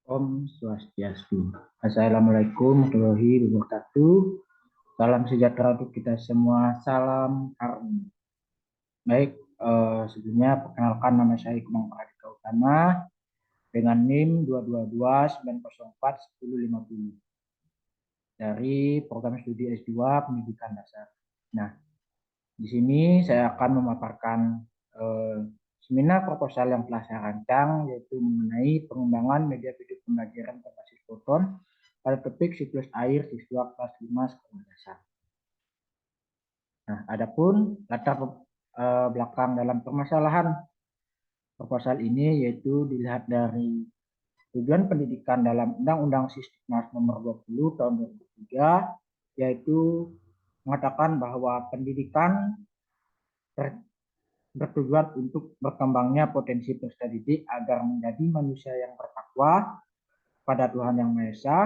Om Swastiastu. Assalamualaikum warahmatullahi wabarakatuh. Salam sejahtera untuk kita semua. Salam harmoni. Baik, sebelumnya perkenalkan nama saya Iqbal Pradika Utama dengan NIM 22290410050 dari program studi S2 Pendidikan Dasar. Nah, di sini saya akan memaparkan eh, seminar proposal yang telah saya rancang, yaitu mengenai pengembangan media video pembelajaran berbasis foton pada topik siklus air siswa kelas 5 sekolah dasar. Nah, adapun latar belakang dalam permasalahan proposal ini yaitu dilihat dari tujuan pendidikan dalam Undang-Undang Sisdiknas Nomor 20 Tahun 2003, yaitu mengatakan bahwa pendidikan bertujuan untuk berkembangnya potensi peserta didik agar menjadi manusia yang bertakwa pada Tuhan Yang Maha Esa,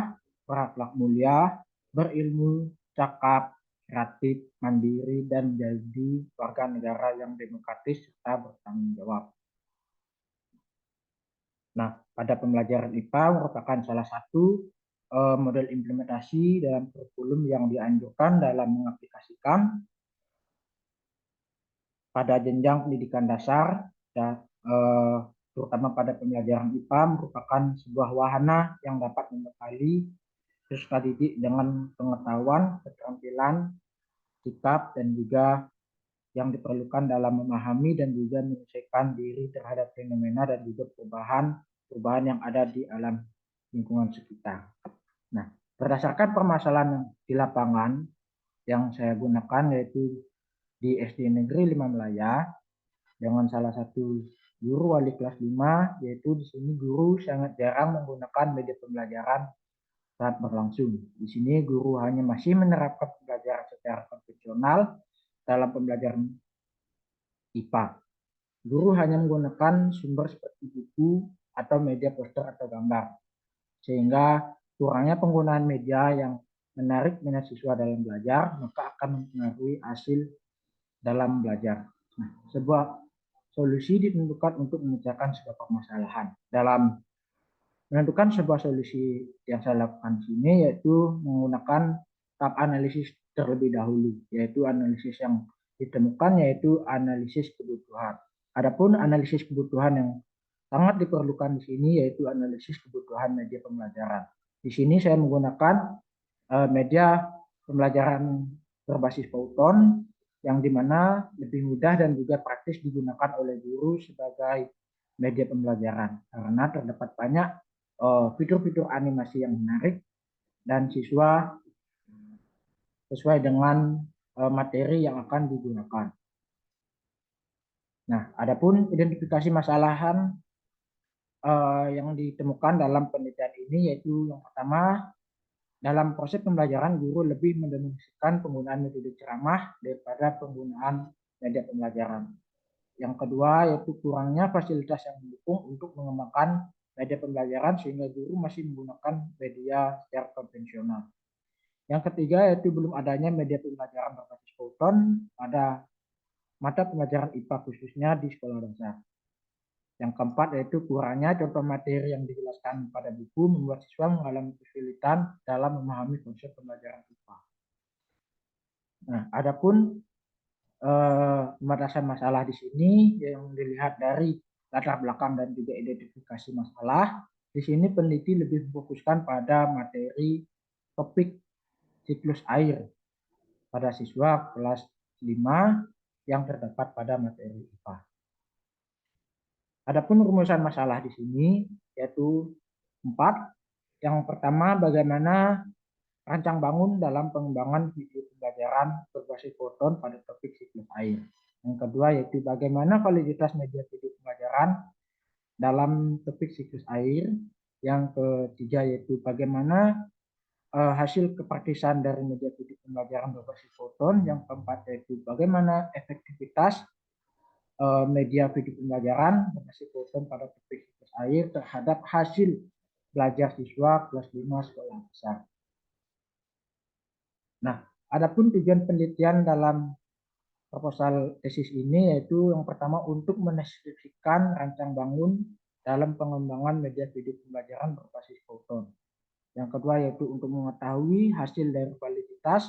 berakhlak mulia, berilmu, cakap, kreatif, mandiri, dan menjadi warga negara yang demokratis serta bertanggung jawab. Nah, pada pembelajaran IPA merupakan salah satu model implementasi dalam kurikulum yang dianjurkan dalam mengaplikasikan pada jenjang pendidikan dasar dan terutama pada pembelajaran IPA merupakan sebuah wahana yang dapat membekali peserta didik dengan pengetahuan, keterampilan, sikap, dan juga yang diperlukan dalam memahami dan juga menyelesaikan diri terhadap fenomena dan juga perubahan yang ada di alam lingkungan sekitar. Nah, berdasarkan permasalahan di lapangan yang saya gunakan yaitu di SD Negeri 5 Melaya dengan salah satu guru wali kelas 5, yaitu di sini guru sangat jarang menggunakan media pembelajaran saat berlangsung. Di sini guru hanya masih menerapkan pembelajaran secara konvensional dalam pembelajaran IPA. Guru hanya menggunakan sumber seperti buku atau media poster atau gambar, sehingga kurangnya penggunaan media yang menarik minat siswa dalam belajar, maka akan mempengaruhi hasil dalam belajar. Nah, sebuah solusi ditentukan untuk memecahkan sebuah permasalahan. Dalam menentukan sebuah solusi yang saya lakukan di sini yaitu menggunakan tahap analisis terlebih dahulu, yaitu analisis yang ditemukan yaitu analisis kebutuhan. Adapun analisis kebutuhan yang sangat diperlukan di sini yaitu analisis kebutuhan media pembelajaran. Di sini saya menggunakan media pembelajaran berbasis Python yang dimana lebih mudah dan juga praktis digunakan oleh guru sebagai media pembelajaran karena terdapat banyak fitur-fitur animasi yang menarik dan siswa sesuai dengan materi yang akan digunakan. Nah, adapun identifikasi masalahan yang ditemukan dalam penelitian ini yaitu yang pertama, dalam proses pembelajaran guru lebih mendominasikan penggunaan metode ceramah daripada penggunaan media pembelajaran. Yang kedua yaitu kurangnya fasilitas yang mendukung untuk mengembangkan media pembelajaran sehingga guru masih menggunakan media secara konvensional. Yang ketiga yaitu belum adanya media pembelajaran berbasis Python pada mata pembelajaran IPA khususnya di sekolah dasar. Yang keempat yaitu kurangnya contoh materi yang dijelaskan pada buku membuat siswa mengalami kesulitan dalam memahami konsep pembelajaran IPA. Nah, adapun pembatasan masalah di sini yang dilihat dari latar belakang dan juga identifikasi masalah. Di sini peneliti lebih memfokuskan pada materi topik siklus air pada siswa kelas 5 yang terdapat pada materi IPA. Adapun rumusan masalah di sini yaitu 4. Yang pertama, bagaimana rancang bangun dalam pengembangan video pembelajaran berbasis foton pada topik siklus air. Yang kedua yaitu bagaimana validitas media video pembelajaran dalam topik siklus air. Yang ketiga yaitu bagaimana hasil kepraktisan dari media video pembelajaran berbasis foton. Yang keempat yaitu bagaimana efektivitas media video pembelajaran berbasis foton pada topik siklus air terhadap hasil belajar siswa kelas 5 sekolah dasar. Nah, adapun tujuan penelitian dalam proposal tesis ini yaitu yang pertama untuk mendeskripsikan rancang bangun dalam pengembangan media video pembelajaran berbasis foton. Yang kedua yaitu untuk mengetahui hasil dari kualitas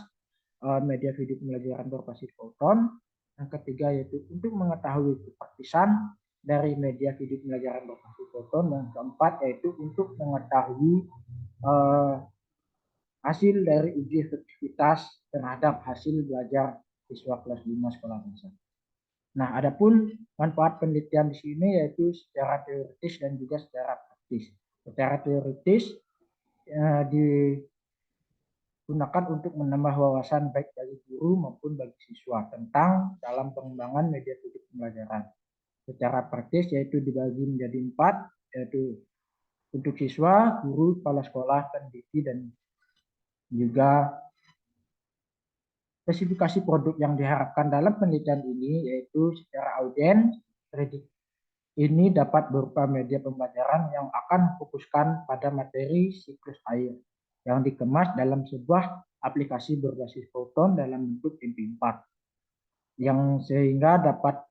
media video pembelajaran berbasis foton. Yang ketiga yaitu untuk mengetahui kepraktisan dari media video pembelajaran berbasis foton. Yang keempat yaitu untuk mengetahui hasil dari uji efektivitas terhadap hasil belajar siswa kelas 5 sekolah dasar. Nah, adapun manfaat penelitian di sini yaitu secara teoritis dan juga secara praktis. Secara teoritis digunakan untuk menambah wawasan baik bagi guru maupun bagi siswa tentang dalam pengembangan media video pembelajaran. Secara praktis yaitu dibagi menjadi 4, yaitu untuk siswa, guru, kepala sekolah, pendidik, dan juga spesifikasi produk yang diharapkan dalam penelitian ini yaitu secara audiens, ini dapat berupa media pembelajaran yang akan fokuskan pada materi siklus air yang dikemas dalam sebuah aplikasi berbasis foton dalam bentuk MP4 yang sehingga dapat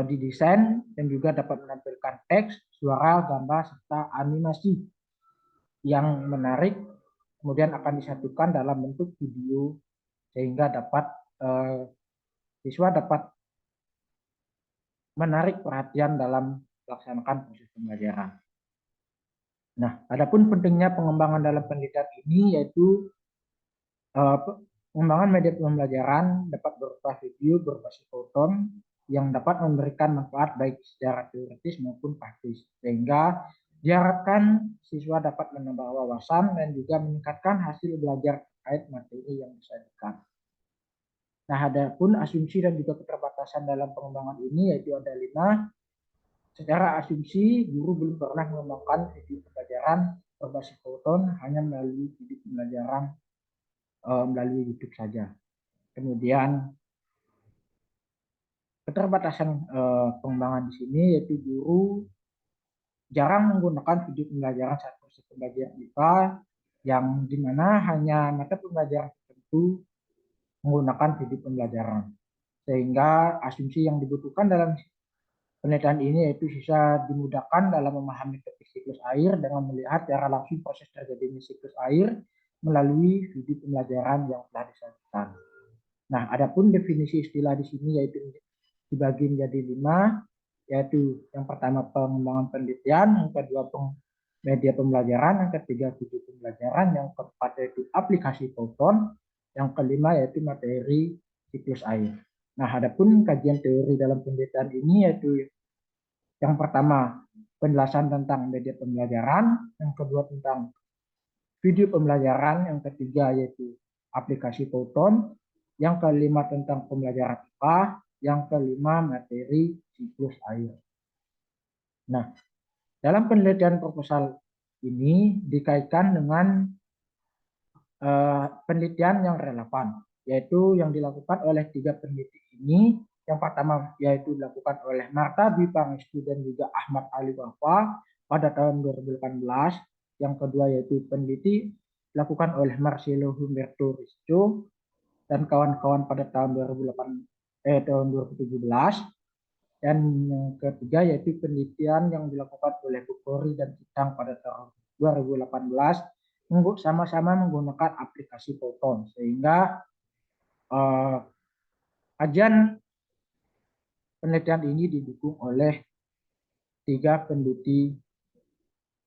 didesain dan juga dapat menampilkan teks, suara, gambar, serta animasi yang menarik, kemudian akan disatukan dalam bentuk video sehingga dapat siswa dapat menarik perhatian dalam melaksanakan proses pembelajaran. Nah, adapun pentingnya pengembangan dalam penelitian ini yaitu pengembangan media pembelajaran dapat berupa video berbasis foton yang dapat memberikan manfaat baik secara teoritis maupun praktis, sehingga diharapkan siswa dapat menambah wawasan dan juga meningkatkan hasil belajar terkait materi yang disajikan. Nah, adapun asumsi dan juga keterbatasan dalam pengembangan ini yaitu ada 5. Secara asumsi, guru belum pernah mengembangkan video pembelajaran berbasis foton hanya melalui video pembelajaran melalui YouTube saja. Kemudian keterbatasan pengembangan di sini yaitu guru jarang menggunakan video pembelajaran saat proses pembelajaran IPA yang dimana hanya mata pembelajaran tertentu menggunakan video pembelajaran. Sehingga asumsi yang dibutuhkan dalam penelitian ini yaitu siswa dimudahkan dalam memahami topik siklus air dengan melihat secara langsung proses terjadinya siklus air melalui video pembelajaran yang telah disajikan. Nah, adapun definisi istilah di sini yaitu dibagi menjadi 5, yaitu yang pertama pengembangan penelitian, yang kedua media pembelajaran, yang ketiga video pembelajaran, yang keempat yaitu aplikasi foton, yang kelima yaitu materi siklus air. Nah, adapun kajian teori dalam penelitian ini yaitu yang pertama penjelasan tentang media pembelajaran, yang kedua tentang video pembelajaran, yang ketiga yaitu aplikasi foton, yang kelima tentang pembelajaran IPA, yang kelima materi siklus air. Nah, dalam penelitian proposal ini dikaitkan dengan penelitian yang relevan, yaitu yang dilakukan oleh 3 peneliti ini. Yang pertama yaitu dilakukan oleh Marta Dwi Pangestu dan juga Ahmad Ali Wafa pada tahun 2018. Yang kedua yaitu peneliti dilakukan oleh Marcelo Humberto Risco dan kawan-kawan pada tahun 2017. Dan yang ketiga yaitu penelitian yang dilakukan oleh Bukhari dan Citang pada tahun 2018 sama-sama menggunakan aplikasi foton, sehingga kajian penelitian ini didukung oleh 3 peneliti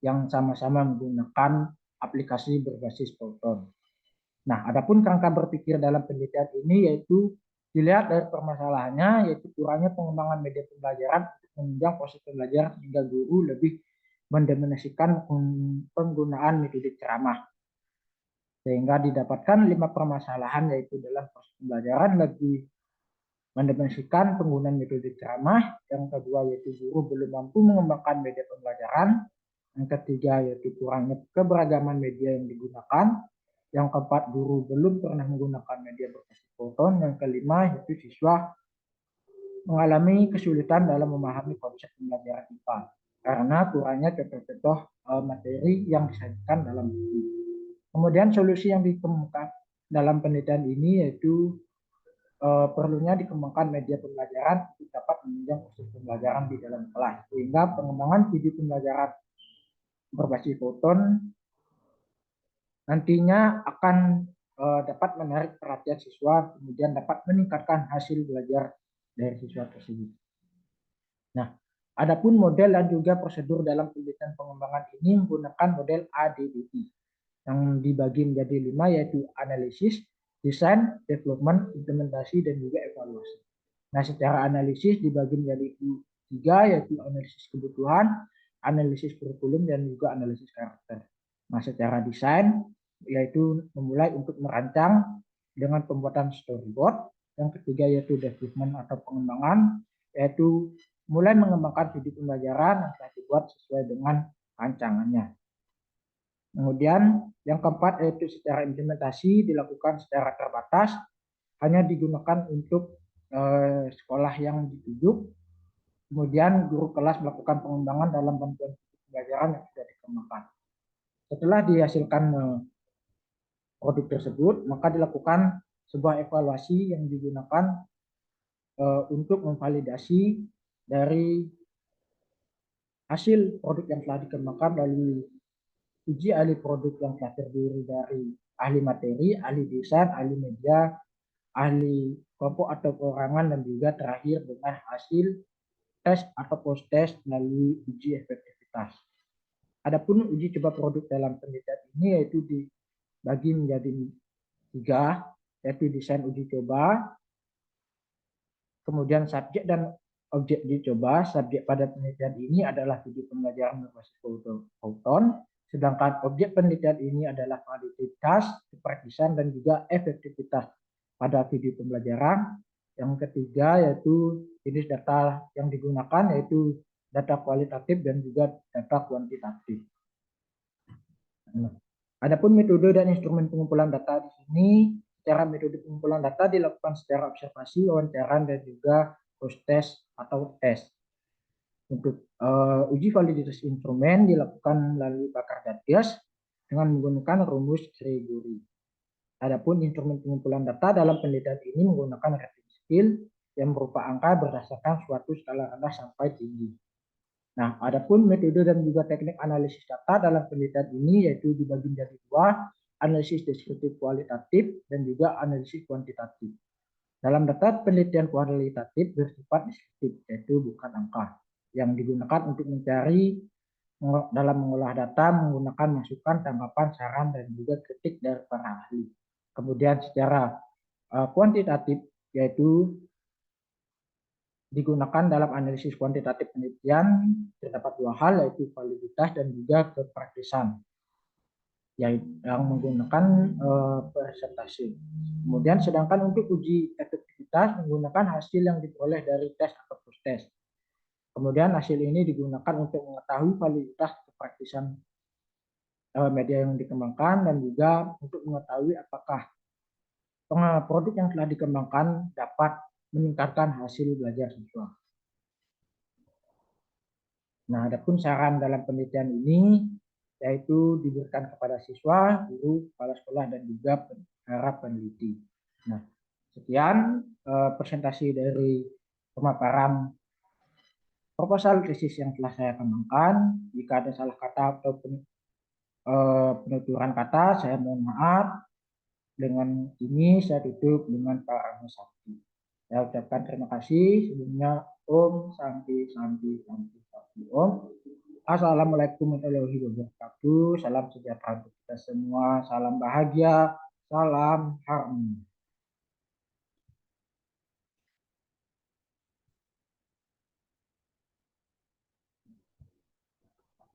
yang sama-sama menggunakan aplikasi berbasis foton. Nah, adapun kerangka berpikir dalam penelitian ini yaitu dilihat dari permasalahannya yaitu kurangnya pengembangan media pembelajaran untuk menunjang proses pembelajaran sehingga guru lebih mendominasikan penggunaan metode ceramah. Sehingga didapatkan 5 permasalahan yaitu dalam proses pembelajaran lebih mendominasikan penggunaan metode ceramah, yang kedua yaitu guru belum mampu mengembangkan media pembelajaran, yang ketiga yaitu kurangnya keberagaman media yang digunakan, yang keempat guru belum pernah menggunakan media berbasis foton, yang kelima yaitu siswa mengalami kesulitan dalam memahami konsep pembelajaran IPA karena kurangnya contoh-contoh materi yang disajikan dalam buku. Kemudian solusi yang dikemukakan dalam penelitian ini yaitu perlunya dikembangkan media pembelajaran untuk dapat menunjang proses pembelajaran di dalam kelas, sehingga pengembangan video pembelajaran berbasis foton nantinya akan dapat menarik perhatian siswa, kemudian dapat meningkatkan hasil belajar dari siswa tersebut. Nah, adapun model dan juga prosedur dalam penelitian pengembangan ini menggunakan model ADDI yang dibagi menjadi 5, yaitu analisis, desain, development, implementasi, dan juga evaluasi. Nah, secara analisis dibagi menjadi 3, yaitu analisis kebutuhan, analisis kurikulum, dan juga analisis karakter. Nah, secara desain yaitu memulai untuk merancang dengan pembuatan storyboard. Yang ketiga yaitu development atau pengembangan, yaitu mulai mengembangkan video pembelajaran yang telah dibuat sesuai dengan rancangannya. Kemudian yang keempat yaitu secara implementasi dilakukan secara terbatas, hanya digunakan untuk sekolah yang dituju. Kemudian guru kelas melakukan pengembangan dalam bantuan pembelajaran yang sudah dikembangkan. Setelah dihasilkan produk tersebut, maka dilakukan sebuah evaluasi yang digunakan untuk memvalidasi dari hasil produk yang telah dikembangkan melalui uji ahli produk yang telah terdiri dari ahli materi, ahli desain, ahli media, ahli kelompok atau perorangan, dan juga terakhir dengan hasil tes atau post test melalui uji efektivitas. Adapun uji coba produk dalam penelitian ini yaitu dibagi menjadi 3, yaitu desain uji coba, kemudian subjek dan objek uji coba. Subjek pada penelitian ini adalah video pembelajaran berbasis foton, sedangkan objek penelitian ini adalah kualitas, kepraktisan, dan juga efektivitas pada video pembelajaran. Yang ketiga yaitu jenis data yang digunakan yaitu data kualitatif dan juga data kuantitatif. Adapun metode dan instrumen pengumpulan data di sini, secara metode pengumpulan data dilakukan secara observasi, wawancara, dan juga post test atau tes. Untuk uji validitas instrumen dilakukan melalui bakar Datius dengan menggunakan rumus Gregory. Adapun instrumen pengumpulan data dalam penelitian ini menggunakan rating scale yang berupa angka berdasarkan suatu skala rendah sampai tinggi. Nah, adapun metode dan juga teknik analisis data dalam penelitian ini yaitu dibagi menjadi 2, analisis deskriptif kualitatif dan juga analisis kuantitatif. Dalam data penelitian kualitatif bersifat deskriptif, yaitu bukan angka, yang digunakan untuk mencari dalam mengolah data menggunakan masukan, tanggapan, saran, dan juga kritik dari para ahli. Kemudian secara kuantitatif yaitu digunakan dalam analisis kuantitatif penelitian terdapat 2 hal, yaitu validitas dan juga kepraktisan yang menggunakan persentase. Kemudian sedangkan untuk uji efektivitas menggunakan hasil yang diperoleh dari tes atau post test. Kemudian hasil ini digunakan untuk mengetahui validitas kepraktisan media yang dikembangkan dan juga untuk mengetahui apakah produk yang telah dikembangkan dapat meningkatkan hasil belajar siswa. Nah, adapun saran dalam penelitian ini yaitu diberikan kepada siswa, guru, kepala sekolah, dan juga para peneliti. Nah, sekian presentasi dari pemaparan proposal tesis yang telah saya kembangkan. Jika ada salah kata atau penuturan kata, saya mohon maaf. Dengan ini saya tutup dengan para sakti. Saya ucapkan terima kasih. Sebelumnya Om Santi Santi Santi Santi Om. Assalamualaikum warahmatullahi wabarakatuh. Salam sejahtera untuk kita semua. Salam bahagia. Salam harmoni.